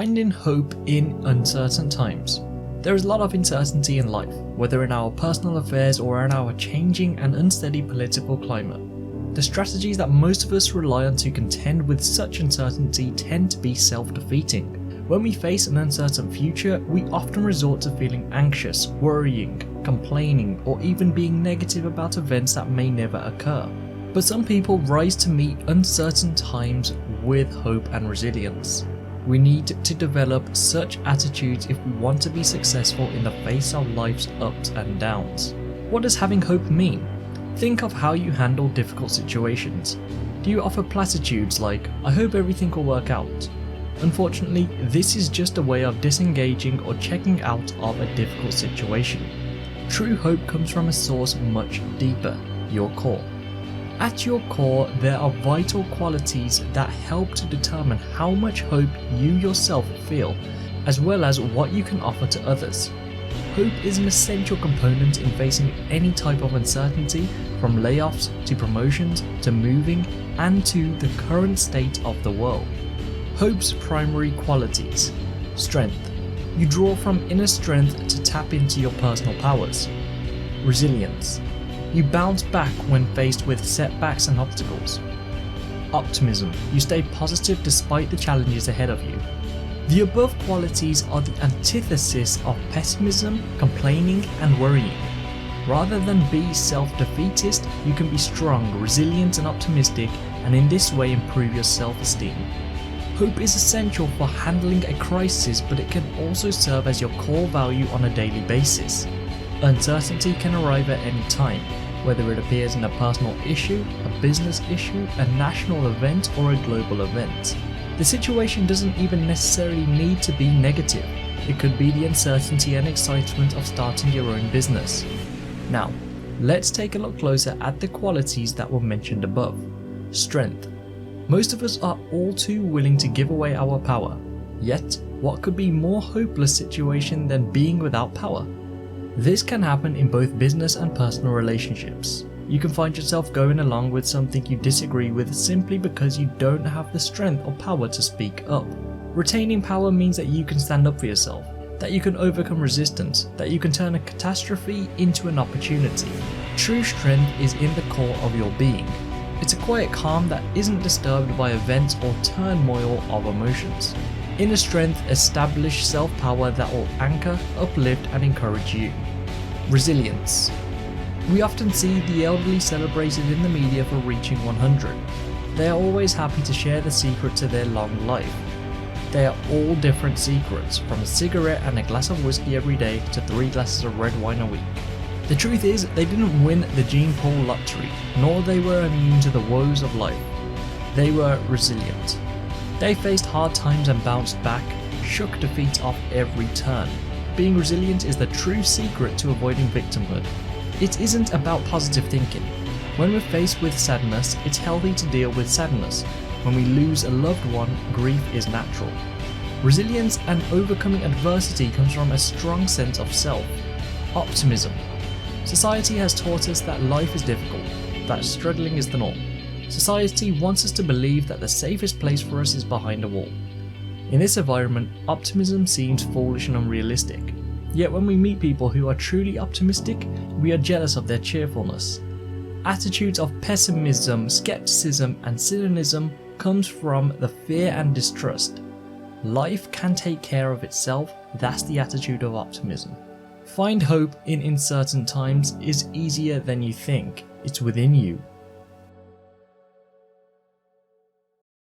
Finding hope in uncertain times. There is a lot of uncertainty in life, whether in our personal affairs or in our changing and unsteady political climate. The strategies that most of us rely on to contend with such uncertainty tend to be self-defeating. When we face an uncertain future, we often resort to feeling anxious, worrying, complaining, or even being negative about events that may never occur. But some people rise to meet uncertain times with hope and resilience. We need to develop such attitudes if we want to be successful in the face of life's ups and downs. What does having hope mean? Think of how you handle difficult situations. Do you offer platitudes like, "I hope everything will work out"? Unfortunately, this is just a way of disengaging or checking out of a difficult situation. True hope comes from a source much deeper, your core. At your core, there are vital qualities that help to determine how much hope you yourself feel, as well as what you can offer to others. Hope is an essential component in facing any type of uncertainty, from layoffs to promotions to moving and to the current state of the world. Hope's primary qualities. Strength. You draw from inner strength to tap into your personal powers. Resilience. You bounce back when faced with setbacks and obstacles. Optimism. You stay positive despite the challenges ahead of you. The above qualities are the antithesis of pessimism, complaining, and worrying. Rather than be self-defeatist, you can be strong, resilient, and optimistic, and in this way improve your self-esteem. Hope is essential for handling a crisis, but it can also serve as your core value on a daily basis. Uncertainty can arrive at any time, whether it appears in a personal issue, a business issue, a national event, or a global event. The situation doesn't even necessarily need to be negative. It could be the uncertainty and excitement of starting your own business. Now, let's take a look closer at the qualities that were mentioned above. Strength. Most of us are all too willing to give away our power. Yet, what could be more hopeless situation than being without power? This can happen in both business and personal relationships. You can find yourself going along with something you disagree with simply because you don't have the strength or power to speak up. Retaining power means that you can stand up for yourself, that you can overcome resistance, that you can turn a catastrophe into an opportunity. True strength is in the core of your being. It's a quiet calm that isn't disturbed by events or turmoil of emotions. Inner strength establishes self-power that will anchor, uplift, and encourage you. Resilience. We often see the elderly celebrated in the media for reaching 100. They are always happy to share the secret to their long life. They are all different secrets, from a cigarette and a glass of whiskey every day to 3 glasses of red wine a week. The truth is, they didn't win the gene pool lottery, nor they were immune to the woes of life. They were resilient. They faced hard times and bounced back, shook defeat off every turn. Being resilient is the true secret to avoiding victimhood. It isn't about positive thinking. When we're faced with sadness, it's healthy to deal with sadness. When we lose a loved one, grief is natural. Resilience and overcoming adversity comes from a strong sense of self. Optimism. Society has taught us that life is difficult, that struggling is the norm. Society wants us to believe that the safest place for us is behind a wall. In this environment, optimism seems foolish and unrealistic. Yet when we meet people who are truly optimistic, we are jealous of their cheerfulness. Attitudes of pessimism, skepticism, and cynicism comes from the fear and distrust. Life can take care of itself. That's the attitude of optimism. Find hope in uncertain times is easier than you think. It's within you.